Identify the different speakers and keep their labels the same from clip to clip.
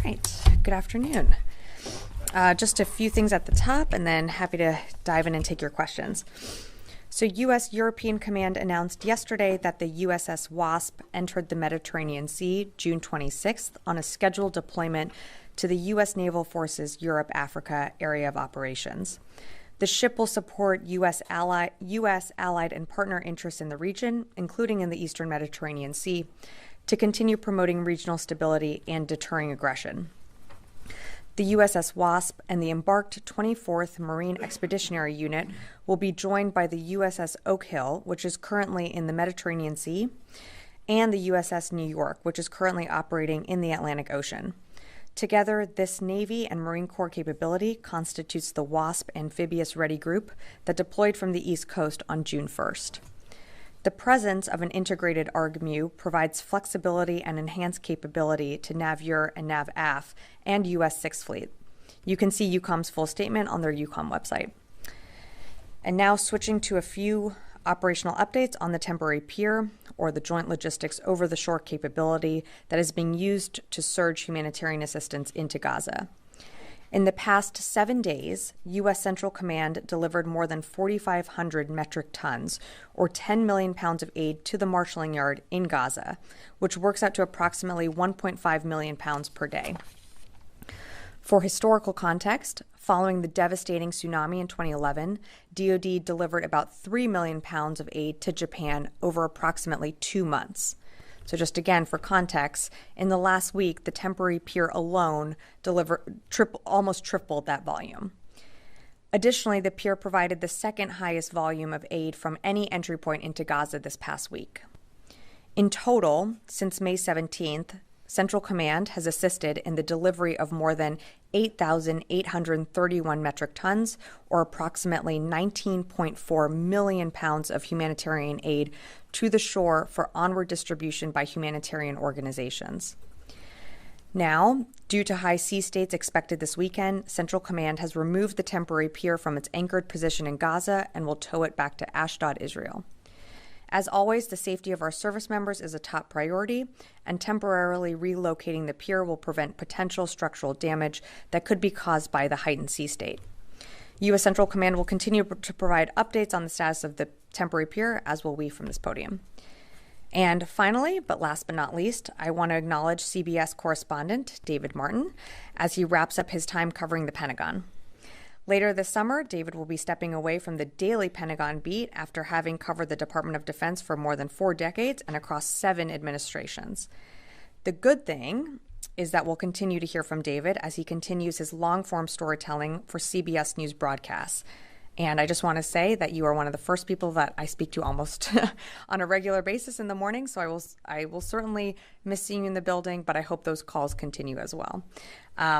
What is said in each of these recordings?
Speaker 1: right, good afternoon. Just a few things at the top and then happy to dive in and take your questions. So U.S. European Command announced yesterday that the USS WASP entered the Mediterranean Sea June 26th on a scheduled deployment to the U.S. Naval Forces Europe-Africa Area of Operations. The ship will support U.S. allied and partner interests in the region, including in the Eastern Mediterranean Sea, to continue promoting regional stability and deterring aggression. The USS WASP and the embarked 24th Marine Expeditionary Unit will be joined by the USS Oak Hill, which is currently in the Mediterranean Sea, and the USS New York, which is currently operating in the Atlantic Ocean. Together, this Navy and Marine Corps capability constitutes the WASP Amphibious Ready Group that deployed from the East Coast on June 1st. The presence of an integrated ARGMU provides flexibility and enhanced capability to NAVUR and NAVAF and U.S. Sixth Fleet. You can see EUCOM's full statement on their EUCOM website. And now switching to a few operational updates on the temporary pier, or the Joint Logistics Over-the-Shore capability that is being used to surge humanitarian assistance into Gaza. In the past 7 days, U.S. Central Command delivered more than 4,500 metric tons, or 10 million pounds of aid to the marshalling yard in Gaza, which works out to approximately 1.5 million pounds per day. For historical context, following the devastating tsunami in 2011, DoD delivered about 3 million pounds of aid to Japan over approximately 2 months. So just again, for context, in the last week, the temporary pier alone almost tripled that volume. Additionally, the pier provided the second highest volume of aid from any entry point into Gaza this past week. In total, since May 17th, Central Command has assisted in the delivery of more than 8,831 metric tons, or approximately 19.4 million pounds of humanitarian aid to the shore for onward distribution by humanitarian organizations. Now, due to high sea states expected this weekend, Central Command has removed the temporary pier from its anchored position in Gaza and will tow it back to Ashdod, Israel. As always, the safety of our service members is a top priority, and temporarily relocating the pier will prevent potential structural damage that could be caused by the heightened sea state. U.S. Central Command will continue to provide updates on the status of the temporary pier, as will we from this podium. And finally, but last but not least, I want to acknowledge CBS correspondent David Martin as he wraps up his time covering the Pentagon. Later this summer, David will be stepping away from the daily Pentagon beat after having covered the Department of Defense for more than 4 decades and across 7 administrations. The good thing is that we'll continue to hear from David as he continues his long-form storytelling for CBS News broadcasts. And I just want to say that you are one of the first people that I speak to almost on a regular basis in the morning. So I will certainly miss seeing you in the building, but I hope those calls continue as well.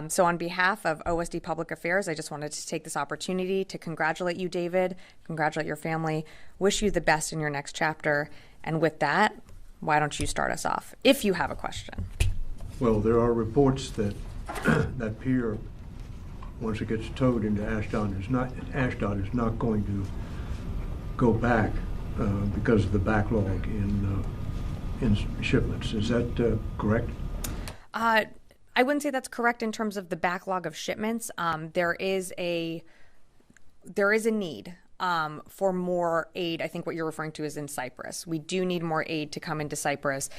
Speaker 1: So on behalf of OSD Public Affairs, I just wanted to take this opportunity to congratulate you, David, congratulate your family, wish you the best in your next chapter. And with that, why don't you start us off, if you have a question?
Speaker 2: Well, there are reports that that pier, once it gets towed into Ashdod, is not going to go back because of the backlog in shipments. Is that correct?
Speaker 1: I wouldn't say that's correct in terms of the backlog of shipments. There is a need for more aid. I think what you're referring to is in Cyprus. We do need more aid to come into Cyprus.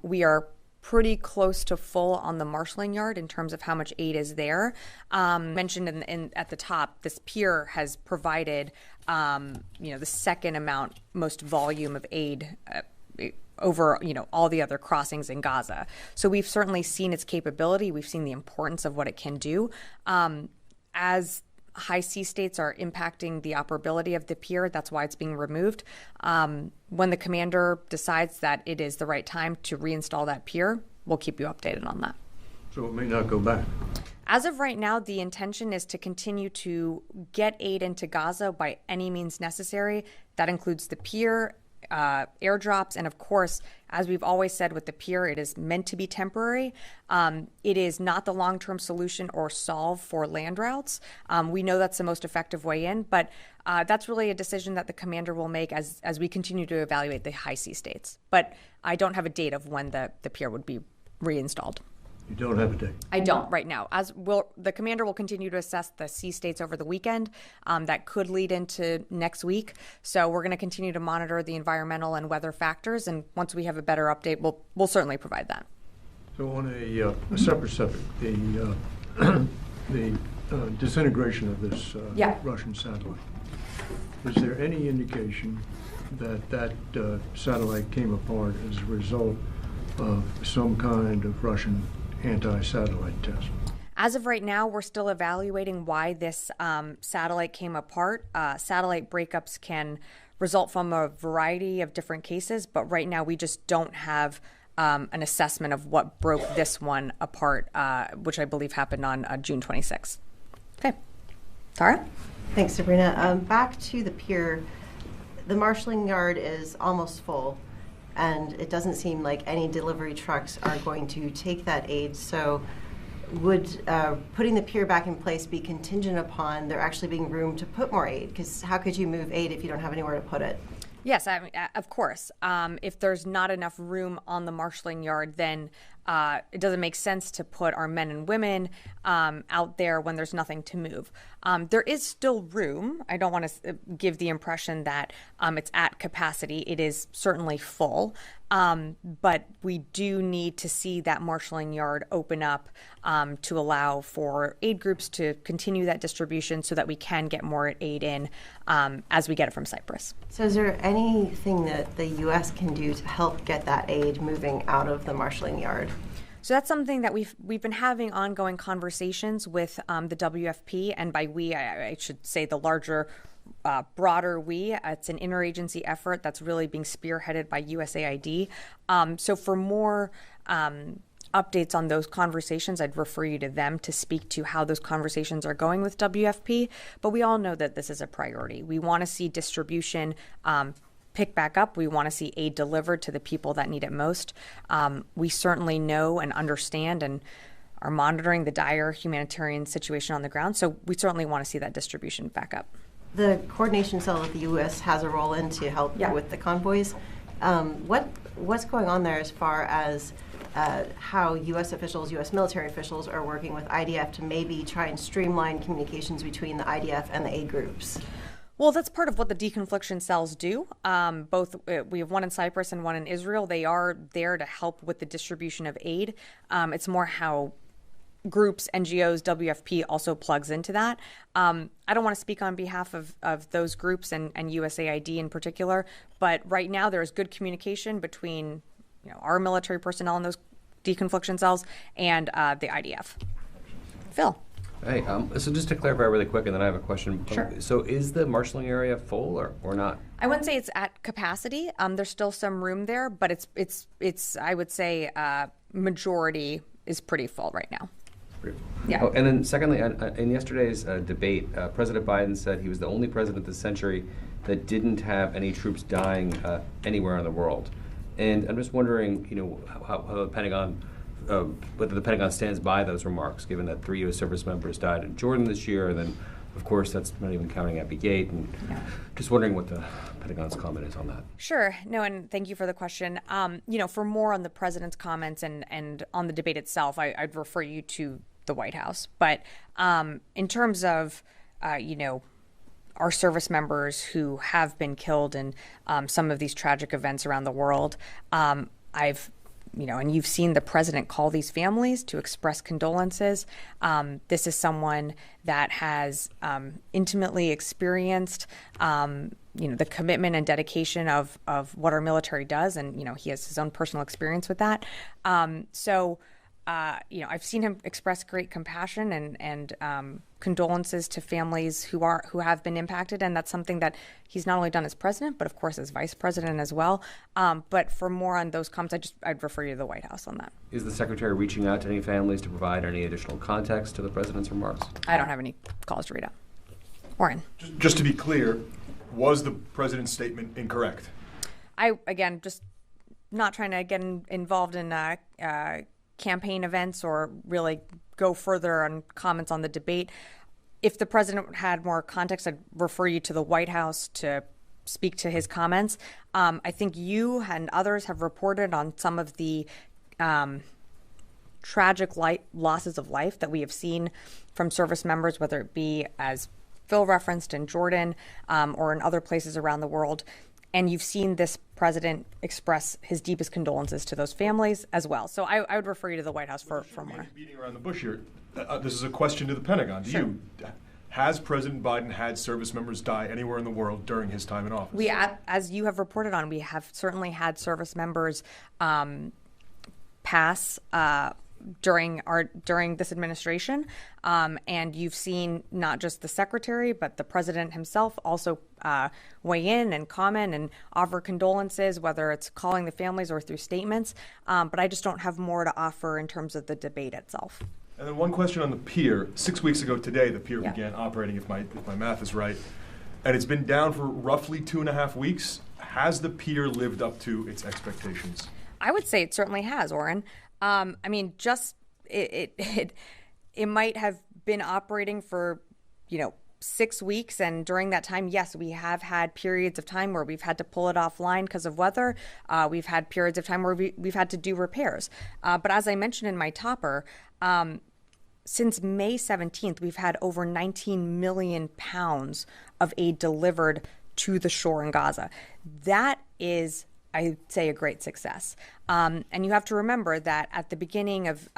Speaker 1: We are pretty close to full on the marshalling yard in terms of how much aid is there. Mentioned at the top, this pier has provided, the second most volume of aid over, all the other crossings in Gaza. So we've certainly seen its capability. We've seen the importance of what it can do. As high sea states are impacting the operability of the pier, that's why it's being removed. When the commander decides that it is the right time to reinstall that pier, we'll keep you updated on that.
Speaker 2: So it may not go back.
Speaker 1: As of right now, the intention is to continue to get aid into Gaza by any means necessary. That includes the pier, airdrops, and of course, as we've always said with the pier, it is meant to be temporary. It is not the long-term solution or solve for land routes. We know that's the most effective way in, but that's really a decision that the commander will make as we continue to evaluate the high sea states. But I don't have a date of when the pier would be reinstalled.
Speaker 2: You don't have a date?
Speaker 1: I don't right now. The commander will continue to assess the sea states over the weekend. That could lead into next week. So we're going to continue to monitor the environmental and weather factors. And once we have a better update, we'll certainly provide that.
Speaker 2: So on a separate subject, the disintegration of this Russian satellite. Is there any indication that satellite came apart as a result of some kind of Russian anti-satellite test?
Speaker 1: As of right now, we're still evaluating why this satellite came apart. Satellite breakups can result from a variety of different cases, but right now we just don't have an assessment of what broke this one apart, which I believe happened on June 26th. Okay. Tara?
Speaker 3: Thanks, Sabrina. Back to the pier. The marshalling yard is almost full, and it doesn't seem like any delivery trucks are going to take that aid. So would putting the pier back in place be contingent upon there actually being room to put more aid? Because how could you move aid if you don't have anywhere to put it?
Speaker 1: Yes, I mean, of course. If there's not enough room on the marshalling yard, then it doesn't make sense to put our men and women out there when there's nothing to move. There is still room. I don't want to give the impression that it's at capacity. It is certainly full. But we do need to see that marshalling yard open up to allow for aid groups to continue that distribution so that we can get more aid in as we get it from Cyprus.
Speaker 3: So is there anything that the U.S. can do to help get that aid moving out of the marshalling yard?
Speaker 1: So that's something that we've been having ongoing conversations with the WFP, and by we, I should say the larger, broader we. It's an interagency effort that's really being spearheaded by USAID. So for more updates on those conversations, I'd refer you to them to speak to how those conversations are going with WFP. But we all know that this is a priority. We want to see distribution pick back up. We want to see aid delivered to the people that need it most. We certainly know and understand and are monitoring the dire humanitarian situation on the ground. So we certainly want to see that distribution back up.
Speaker 3: The coordination cell that the U.S. has a role in to help with the convoys. What's going on there as far as how U.S. officials, U.S. military officials are working with IDF to maybe try and streamline communications between the IDF and the aid groups?
Speaker 1: Well, that's part of what the deconfliction cells do. We have one in Cyprus and one in Israel. They are there to help with the distribution of aid. It's more how groups, NGOs, WFP also plugs into that. I don't want to speak on behalf of those groups and USAID in particular, but right now there is good communication between our military personnel in those deconfliction cells and the IDF. Phil.
Speaker 4: Hey, so just to clarify really quick, and then I have a question.
Speaker 1: Sure.
Speaker 4: So is the marshalling area full or not?
Speaker 1: I wouldn't say it's at capacity. There's still some room there, but it's I would say majority is pretty full right now. Yeah.
Speaker 4: Oh, and then secondly, in yesterday's debate, President Biden said he was the only president this century that didn't have any troops dying anywhere in the world. And I'm just wondering, how the Pentagon, whether the Pentagon stands by those remarks, given that 3 U.S. service members died in Jordan this year, and then, of course, that's not even counting Abbey Gate. And just wondering what the Pentagon's comment is on that.
Speaker 1: Sure. No, and thank you for the question. For more on the president's comments and on the debate itself, I'd refer you to the White House. But in terms of, our service members who have been killed in some of these tragic events around the world, and you've seen the president call these families to express condolences. This is someone that has intimately experienced, the commitment and dedication of what our military does. And, he has his own personal experience with that. I've seen him express great compassion and condolences to families who have been impacted, and that's something that he's not only done as president, but of course as vice president as well. But for more on those comments, I'd refer you to the White House on that.
Speaker 4: Is the secretary reaching out to any families to provide any additional context to the president's remarks?
Speaker 1: I don't have any calls to read out. Warren.
Speaker 5: Just to be clear, was the president's statement incorrect?
Speaker 1: Again, just not trying to get involved in campaign events or really go further on comments on the debate. If the president had more context, I'd refer you to the White House to speak to his comments. I think you and others have reported on some of the tragic losses of life that we have seen from service members, whether it be, as Phil referenced, in Jordan or in other places around the world. And you've seen this president express his deepest condolences to those families as well. So I would refer you to the White House for more.
Speaker 5: Beating around the bush here. This is a question to the Pentagon. Has President Biden had service members die anywhere in the world during his time in office?
Speaker 1: As you have reported on, we have certainly had service members pass during this administration, and you've seen not just the secretary, but the president himself also weigh in and comment and offer condolences, whether it's calling the families or through statements. But I just don't have more to offer in terms of the debate itself.
Speaker 5: And then one question on the pier. 6 weeks ago today, the pier began operating, if my math is right, and it's been down for roughly 2.5 weeks. Has the pier lived up to its expectations?
Speaker 1: I would say it certainly has, Oren. I mean, just it might have been operating for 6 weeks, and during that time, yes, we have had periods of time where we've had to pull it offline because of weather. We've had periods of time where we've had to do repairs. But as I mentioned in my topper, since May 17th, we've had over 19 million pounds of aid delivered to the shore in Gaza. That is, I'd say, a great success. And you have to remember that at the beginning of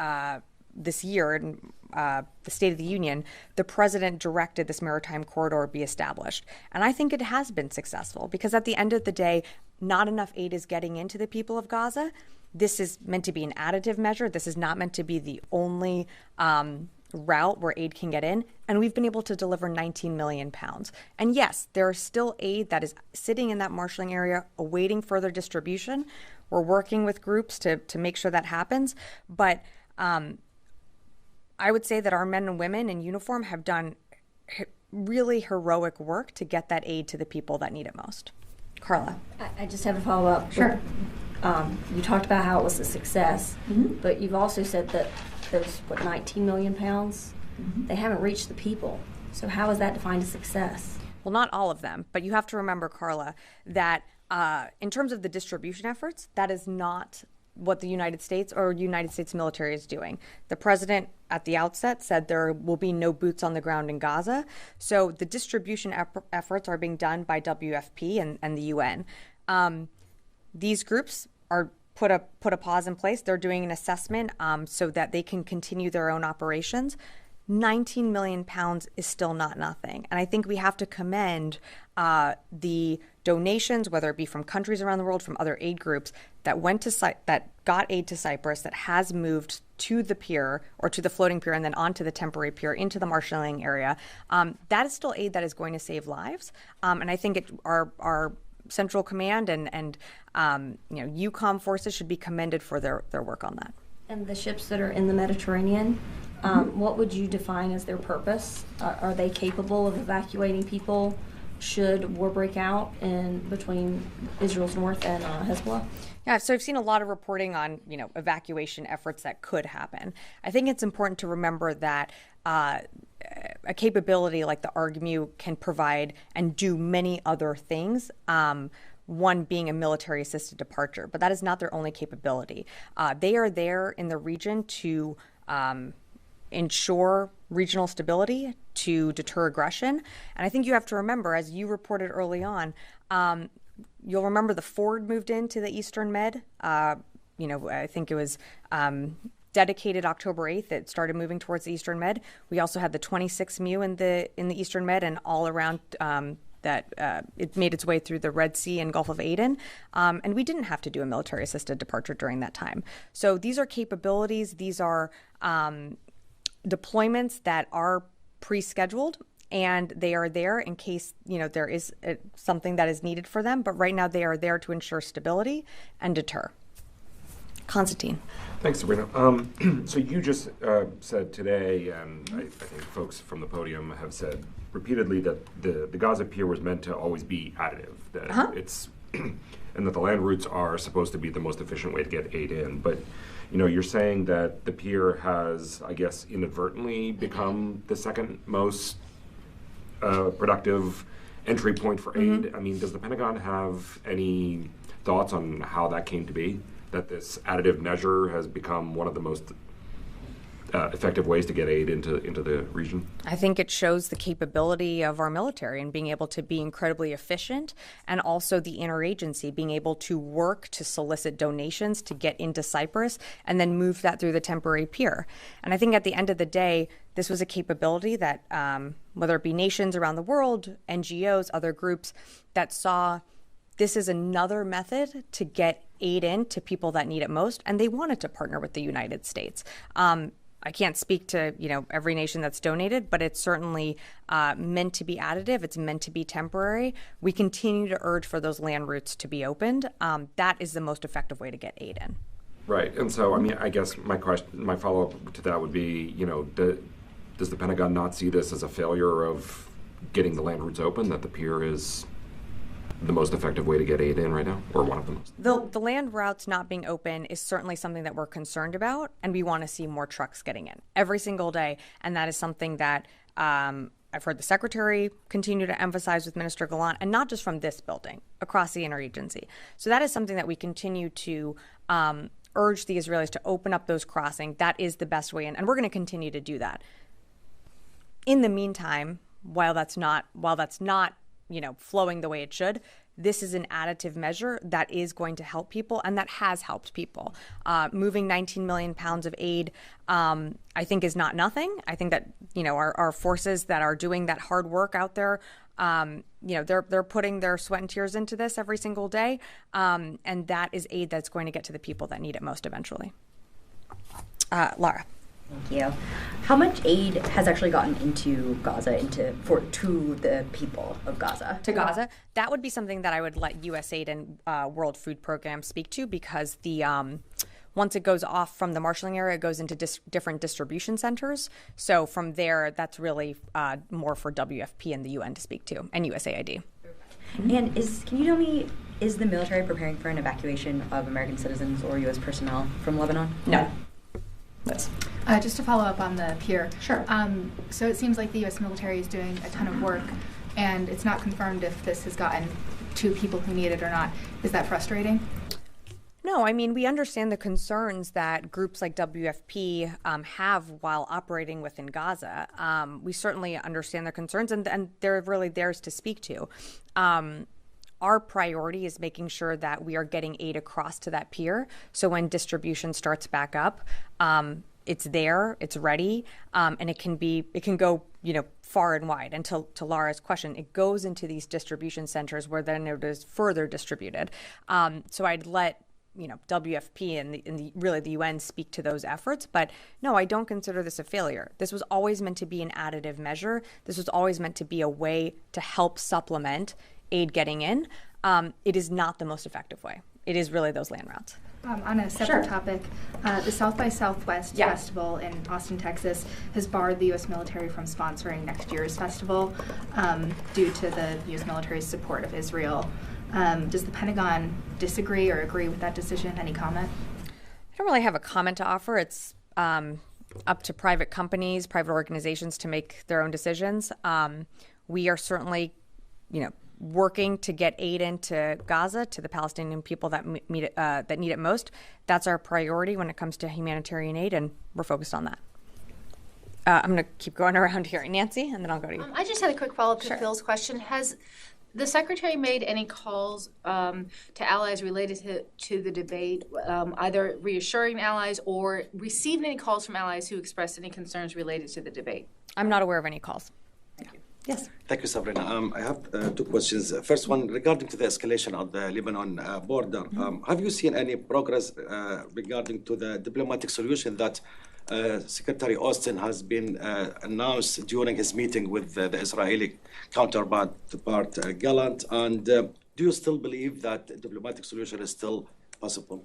Speaker 1: this year, in the State of the Union, the president directed this maritime corridor be established. And I think it has been successful because at the end of the day, not enough aid is getting into the people of Gaza. This is meant to be an additive measure. This is not meant to be the only route where aid can get in. And we've been able to deliver 19 million pounds. And yes, there is still aid that is sitting in that marshalling area awaiting further distribution. We're working with groups to make sure that happens. But I would say that our men and women in uniform have done really heroic work to get that aid to the people that need it most. Carla.
Speaker 6: I just have a follow-up.
Speaker 1: Sure.
Speaker 6: You talked about how it was a success, but you've also said that those, 19 million pounds, they haven't reached the people. So how is that defined as success?
Speaker 1: Well, not all of them, but you have to remember, Carla, that in terms of the distribution efforts, that is not what the United States or United States military is doing. The president at the outset said there will be no boots on the ground in Gaza. So the distribution efforts are being done by WFP and the UN. These groups are put a pause in place. They're doing an assessment so that they can continue their own operations. 19 million pounds is still not nothing. And I think we have to commend the donations, whether it be from countries around the world, from other aid groups, that went to that got aid to Cyprus, that has moved to the pier or to the floating pier and then onto the temporary pier into the marshalling area. That is still aid that is going to save lives. And I think our Central Command and EUCOM forces should be commended for their work on that.
Speaker 6: And the ships that are in the Mediterranean, what would you define as their purpose? Are they capable of evacuating people should war break out in between Israel's north and Hezbollah?
Speaker 1: Yeah, so I've seen a lot of reporting on evacuation efforts that could happen. I think it's important to remember that a capability like the ARGMU can provide and do many other things. One being a military-assisted departure, but that is not their only capability. They are there in the region to ensure regional stability, to deter aggression. And I think you have to remember, as you reported early on, you'll remember the Ford moved into the Eastern Med. I think it was dedicated October 8th. It started moving towards the Eastern Med. We also had the 26 MU in the Eastern Med and all around it made its way through the Red Sea and Gulf of Aden. And we didn't have to do a military-assisted departure during that time. So these are capabilities. These are deployments that are pre-scheduled, and they are there in case there is something that is needed for them. But right now they are there to ensure stability and deter. Constantine.
Speaker 7: Thanks, Sabrina. So you just said today, and I think folks from the podium have said repeatedly that the Gaza Pier was meant to always be additive. That it's and that the land routes are supposed to be the most efficient way to get aid in. But you're saying that the pier has, I guess, inadvertently become the second most productive entry point for aid. I mean, does the Pentagon have any thoughts on how that came to be? That this additive measure has become one of the most effective ways to get aid into the region?
Speaker 1: I think it shows the capability of our military and being able to be incredibly efficient, and also the interagency being able to work to solicit donations to get into Cyprus and then move that through the temporary pier. And I think at the end of the day, this was a capability that, whether it be nations around the world, NGOs, other groups, that saw this is another method to get aid in to people that need it most, and they wanted to partner with the United States. I can't speak to every nation that's donated, but it's certainly meant to be additive. It's meant to be temporary. We continue to urge for those land routes to be opened. That is the most effective way to get aid in.
Speaker 7: Right, and so I guess my follow-up to that would be, does the Pentagon not see this as a failure of getting the land routes open? That the pier is the most effective way to get aid in right now, or one of the most?
Speaker 1: The land routes not being open is certainly something that we're concerned about, and we want to see more trucks getting in every single day. And that is something that I've heard the Secretary continue to emphasize with Minister Gallant, and not just from this building, across the interagency. So that is something that we continue to urge the Israelis to open up those crossings. That is the best way in, and we're going to continue to do that. In the meantime, while that's not flowing the way it should, this is an additive measure that is going to help people, and that has helped people. Moving 19 million pounds of aid, I think, is not nothing. I think that our forces that are doing that hard work out there, they're putting their sweat and tears into this every single day, and that is aid that's going to get to the people that need it most eventually. Lara.
Speaker 8: Thank you. How much aid has actually gotten into Gaza, to the people of Gaza?
Speaker 1: To Gaza? That would be something that I would let USAID and World Food Program speak to, because once it goes off from the marshalling area, it goes into different distribution centers. So from there, that's really more for WFP and the UN to speak to, and USAID.
Speaker 8: And can you tell me, is the military preparing for an evacuation of American citizens or U.S. personnel from Lebanon?
Speaker 1: No.
Speaker 9: Just to follow up on the pier.
Speaker 8: Sure.
Speaker 9: So it seems like the U.S. military is doing a ton of work, and it's not confirmed if this has gotten to people who need it or not. Is that frustrating?
Speaker 1: No, I mean, we understand the concerns that groups like WFP have while operating within Gaza. We certainly understand their concerns, and they're really theirs to speak to. Our priority is making sure that we are getting aid across to that pier. So when distribution starts back up, it's there, it's ready, and it can go, far and wide. And to Laura's question, it goes into these distribution centers where then it is further distributed. So I'd let WFP and really the UN speak to those efforts. But no, I don't consider this a failure. This was always meant to be an additive measure. This was always meant to be a way to help supplement aid getting in. It is not the most effective way. It is really those land routes.
Speaker 9: On a separate topic, the South by Southwest Festival in Austin, Texas, has barred the U.S. military from sponsoring next year's festival due to the U.S. military's support of Israel. Does the Pentagon disagree or agree with that decision? Any comment?
Speaker 1: I don't really have a comment to offer. It's up to private companies, private organizations to make their own decisions. We are certainly, working to get aid into Gaza to the Palestinian people that need it most. That's our priority when it comes to humanitarian aid, and we're focused on that. I'm going to keep going around here. Nancy, and then I'll go to you.
Speaker 10: I just had a quick follow-up to Phil's question. Has the Secretary made any calls to allies related to the debate, either reassuring allies or received any calls from allies who expressed any concerns related to the debate?
Speaker 1: I'm not aware of any calls.
Speaker 10: Thank you.
Speaker 1: Yes.
Speaker 11: Thank you, Sabrina. I have two questions. First one, regarding to the escalation of the Lebanon border. Have you seen any progress regarding to the diplomatic solution that Secretary Austin has been announced during his meeting with the Israeli counterpart Gallant? And do you still believe that a diplomatic solution is still possible?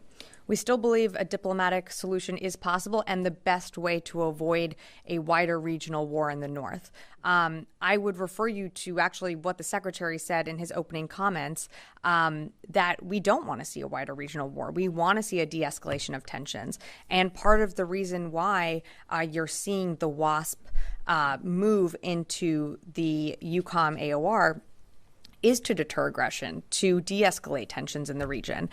Speaker 1: We still believe a diplomatic solution is possible and the best way to avoid a wider regional war in the north. I would refer you to actually what the Secretary said in his opening comments, that we don't want to see a wider regional war. We want to see a de-escalation of tensions. And part of the reason why you're seeing the WASP move into the EUCOM AOR is to deter aggression, to de-escalate tensions in the region.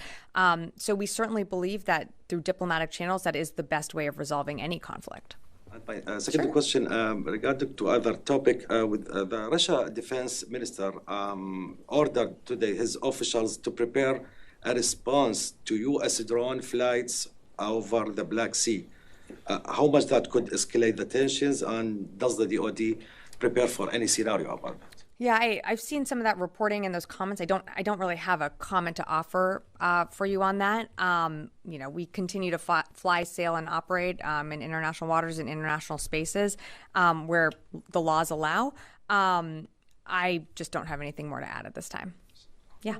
Speaker 1: So we certainly believe that through diplomatic channels, that is the best way of resolving any conflict.
Speaker 11: And my second question regarding to other topic with the Russia Defense Minister ordered today his officials to prepare a response to U.S. drone flights over the Black Sea. How much that could escalate the tensions, and does the DoD prepare for any scenario about that?
Speaker 1: Yeah, I've seen some of that reporting and those comments. I don't really have a comment to offer for you on that. We continue to fly, sail, and operate in international waters and international spaces where the laws allow. I just don't have anything more to add at this time. Yeah.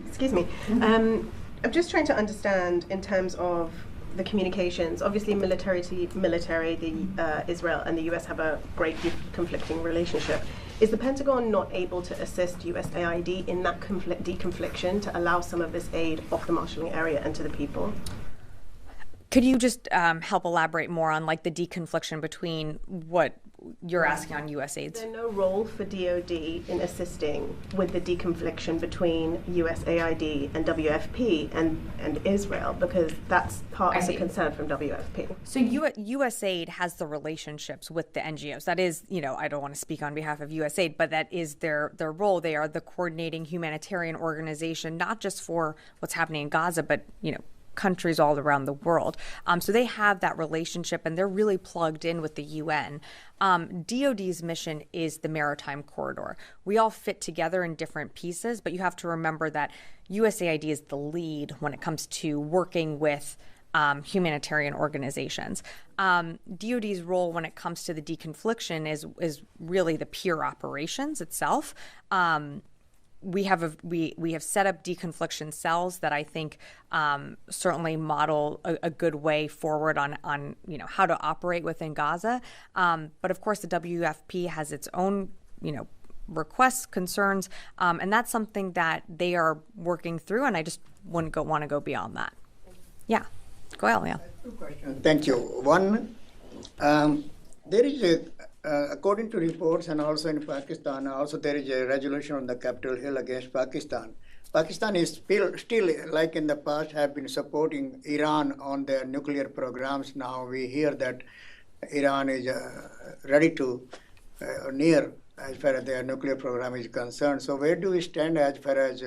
Speaker 12: Excuse me. I'm just trying to understand in terms of the communications. Obviously, military to military, Israel and the US have a great conflicting relationship. Is the Pentagon not able to assist USAID in that deconfliction to allow some of this aid off the marshalling area and to the people?
Speaker 1: Could you just help elaborate more on like the deconfliction between what you're asking on USAID?
Speaker 12: Is there no role for DoD in assisting with the deconfliction between USAID and WFP and Israel? Because that's part of the concern from WFP.
Speaker 1: So USAID has the relationships with the NGOs. That is, I don't want to speak on behalf of USAID, but that is their role. They are the coordinating humanitarian organization, not just for what's happening in Gaza, but, countries all around the world. So they have that relationship and they're really plugged in with the UN. DoD's mission is the maritime corridor. We all fit together in different pieces, but you have to remember that USAID is the lead when it comes to working with humanitarian organizations. DoD's role when it comes to the deconfliction is really the pier operations itself. We have set up deconfliction cells that I think certainly model a good way forward on how to operate within Gaza. But of course, the WFP has its own requests, concerns, and that's something that they are working through. And I just wouldn't want to go beyond that. Yeah, go ahead. Yeah.
Speaker 13: Two questions. Thank you. One, there is according to reports and also in Pakistan, also there is a resolution on the Capitol Hill against Pakistan. Pakistan is still, like in the past, have been supporting Iran on their nuclear programs. Now we hear that Iran is ready to near as far as their nuclear program is concerned. So where do we stand as far as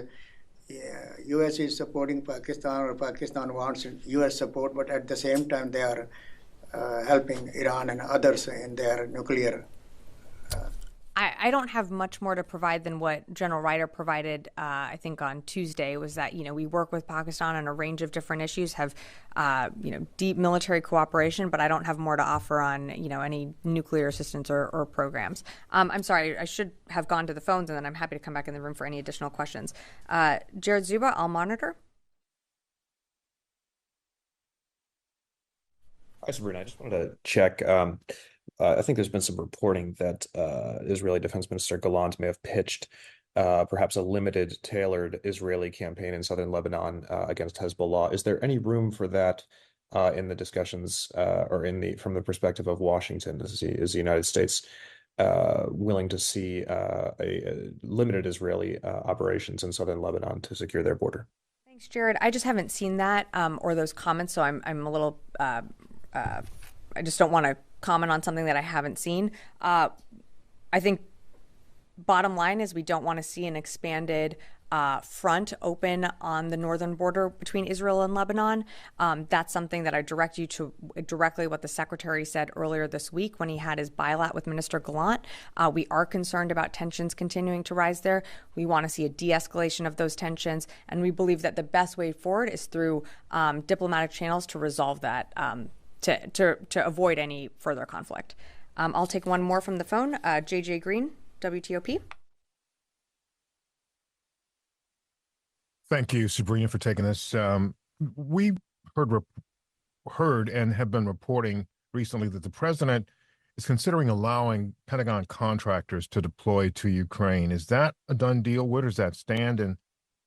Speaker 13: U.S. is supporting Pakistan, or Pakistan wants U.S. support, but at the same time they are helping Iran and others in their nuclear?
Speaker 1: I don't have much more to provide than what General Ryder provided, I think on Tuesday, was that, we work with Pakistan on a range of different issues, have, deep military cooperation, but I don't have more to offer on, any nuclear assistance or programs. I'm sorry, I should have gone to the phones, and then I'm happy to come back in the room for any additional questions. Jared Zuba, I'll monitor.
Speaker 14: Hi, Sabrina. I just wanted to check. I think there's been some reporting that Israeli Defense Minister Gallant may have pitched perhaps a limited, tailored Israeli campaign in southern Lebanon against Hezbollah. Is there any room for that in the discussions or from the perspective of Washington? Is the United States willing to see a limited Israeli operations in southern Lebanon to secure their border?
Speaker 1: Thanks, Jared. I just haven't seen that or those comments, so I'm a little. I just don't want to comment on something that I haven't seen. I think bottom line is we don't want to see an expanded front open on the northern border between Israel and Lebanon. That's something that I direct you to directly what the Secretary said earlier this week when he had his bilat with Minister Gallant. We are concerned about tensions continuing to rise there. We want to see a de-escalation of those tensions, and we believe that the best way forward is through diplomatic channels to resolve that, to avoid any further conflict. I'll take one more from the phone. JJ Green, WTOP.
Speaker 15: Thank you, Sabrina, for taking this. We heard and have been reporting recently that the president is considering allowing Pentagon contractors to deploy to Ukraine. Is that a done deal? Where does that stand? And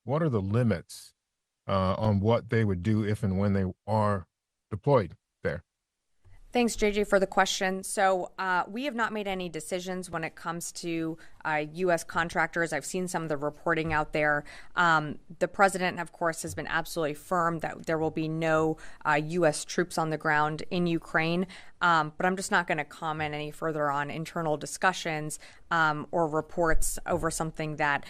Speaker 15: what are the limits on what they would do if and when they are deployed there?
Speaker 1: Thanks, JJ, for the question. So we have not made any decisions when it comes to U.S. contractors. I've seen some of the reporting out there. The president, of course, has been absolutely firm that there will be no U.S. troops on the ground in Ukraine. But I'm just not going to comment any further on internal discussions or reports over something that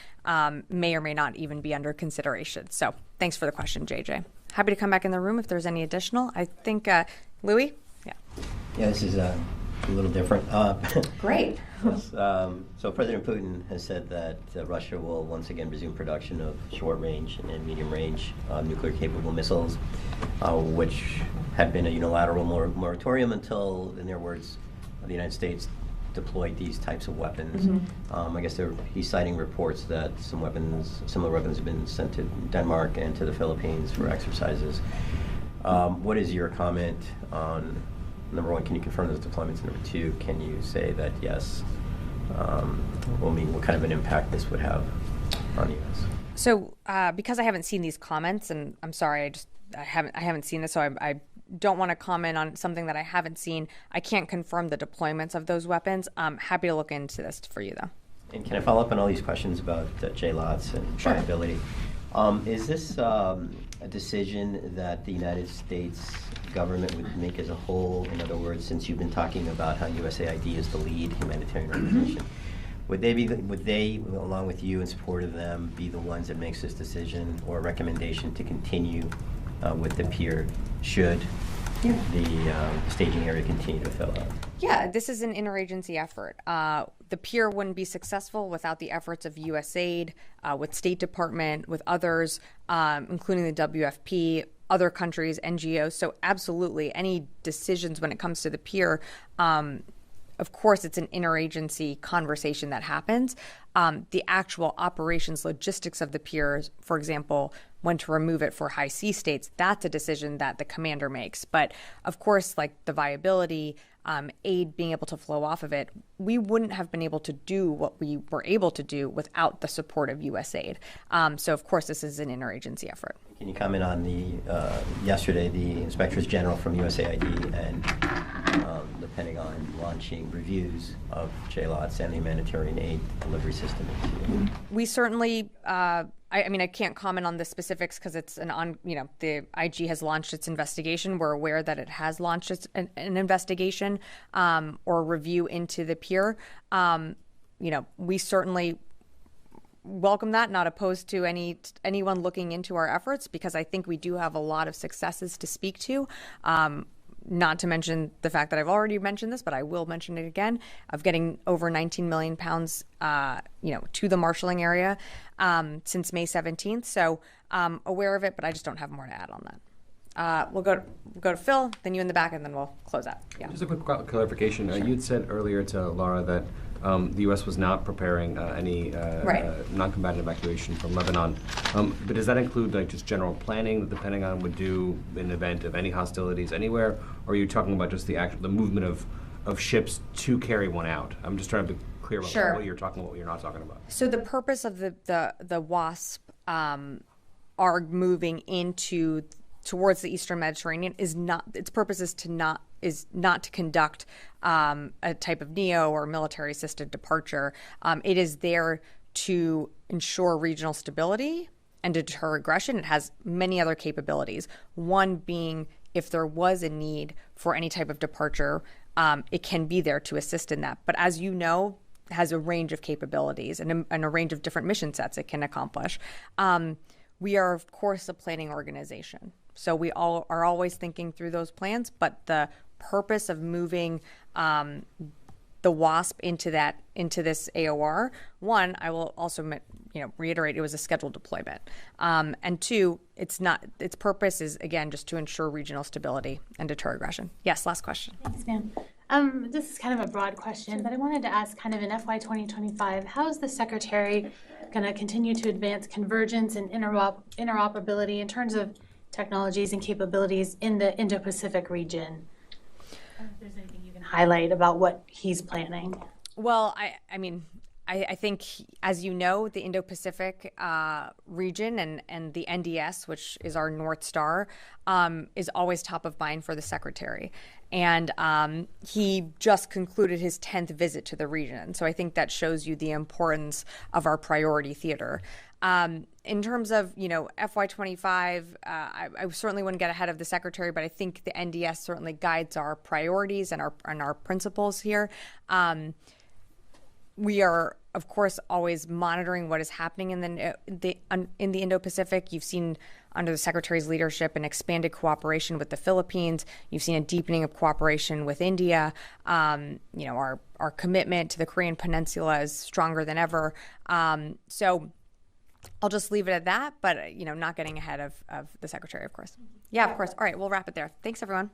Speaker 1: may or may not even be under consideration. So thanks for the question, JJ. Happy to come back in the room if there's any additional. I think, Louis?
Speaker 16: Yeah, this is a little different.
Speaker 1: Great.
Speaker 16: Yes, so President Putin has said that Russia will once again resume production of short-range and medium-range nuclear-capable missiles, which had been a unilateral moratorium until, in their words, the United States deployed these types of weapons. I guess he's citing reports that similar weapons have been sent to Denmark and to the Philippines for exercises. What is your comment on, number one, can you confirm those deployments? Number two, can you say that yes, what kind of an impact this would have on the U.S.?
Speaker 1: So because I haven't seen these comments, and I'm sorry, I haven't seen this, so I don't want to comment on something that I haven't seen. I can't confirm the deployments of those weapons. I'm happy to look into this for you, though.
Speaker 16: And can I follow up on all these questions about JLOTs and viability? Is this a decision that the United States government would make as a whole? In other words, since you've been talking about how USAID is the lead humanitarian organization, would they, along with you in support of them, be the ones that makes this decision or recommendation to continue with the pier should the staging area continue to fill out?
Speaker 1: Yeah, this is an interagency effort. The pier wouldn't be successful without the efforts of USAID, with State Department, with others, including the WFP, other countries, NGOs. So absolutely, any decisions when it comes to the pier, of course, it's an interagency conversation that happens. The actual operations, logistics of the pier, for example, when to remove it for high sea states, that's a decision that the commander makes. But of course, like the viability, aid being able to flow off of it, we wouldn't have been able to do what we were able to do without the support of USAID. So of course, this is an interagency effort.
Speaker 16: Can you comment on yesterday, the inspectors general from USAID and the Pentagon launching reviews of JLOTs and the humanitarian aid delivery system?
Speaker 1: We certainly, I can't comment on the specifics because it's the IG has launched its investigation. We're aware that it has launched an investigation or review into the pier. We certainly welcome that, not opposed to anyone looking into our efforts, because I think we do have a lot of successes to speak to. Not to mention the fact that I've already mentioned this, but I will mention it again, of getting over 19 million pounds, to the marshalling area since May 17th. So aware of it, but I just don't have more to add on that. We'll go to Phil, then you in the back, and then we'll close out. Yeah.
Speaker 4: Just a quick clarification. You had said earlier to Laura that the U.S. was not preparing any non-combatant evacuation from Lebanon. But does that include just general planning that the Pentagon would do in the event of any hostilities anywhere? Or are you talking about just the movement of ships to carry one out? I'm just trying to be clear about what you're talking about, what you're not talking about.
Speaker 1: So the purpose of the WASP are moving towards the Eastern Mediterranean is not, its purpose is not to conduct a type of NEO or military assisted departure. It is there to ensure regional stability and deter aggression. It has many other capabilities. One being, if there was a need for any type of departure, it can be there to assist in that. But as you know, it has a range of capabilities and a range of different mission sets it can accomplish. We are, of course, a planning organization. So we all are always thinking through those plans, but the purpose of moving the WASP into this AOR, one, I will also reiterate, it was a scheduled deployment, and two, its purpose is again just to ensure regional stability and deter aggression. Yes, last question.
Speaker 17: Thanks, ma'am. This is kind of a broad question, but I wanted to ask, kind of in FY 2025, how is the Secretary going to continue to advance convergence and interoperability in terms of technologies and capabilities in the Indo-Pacific region? I don't know if there's anything you can highlight about what he's planning.
Speaker 1: Well, I think, as you know, the Indo-Pacific region and the NDS, which is our North Star, is always top of mind for the Secretary. And he just concluded his 10th visit to the region. So I think that shows you the importance of our priority theater. In terms of, FY25, I certainly wouldn't get ahead of the Secretary, but I think the NDS certainly guides our priorities and our principles here. We are, of course, always monitoring what is happening in the Indo-Pacific. You've seen under the Secretary's leadership an expanded cooperation with the Philippines. You've seen a deepening of cooperation with India. Our commitment to the Korean Peninsula is stronger than ever. So I'll just leave it at that, but not getting ahead of the Secretary, of course. Yeah, of course. All right, we'll wrap it there. Thanks, everyone.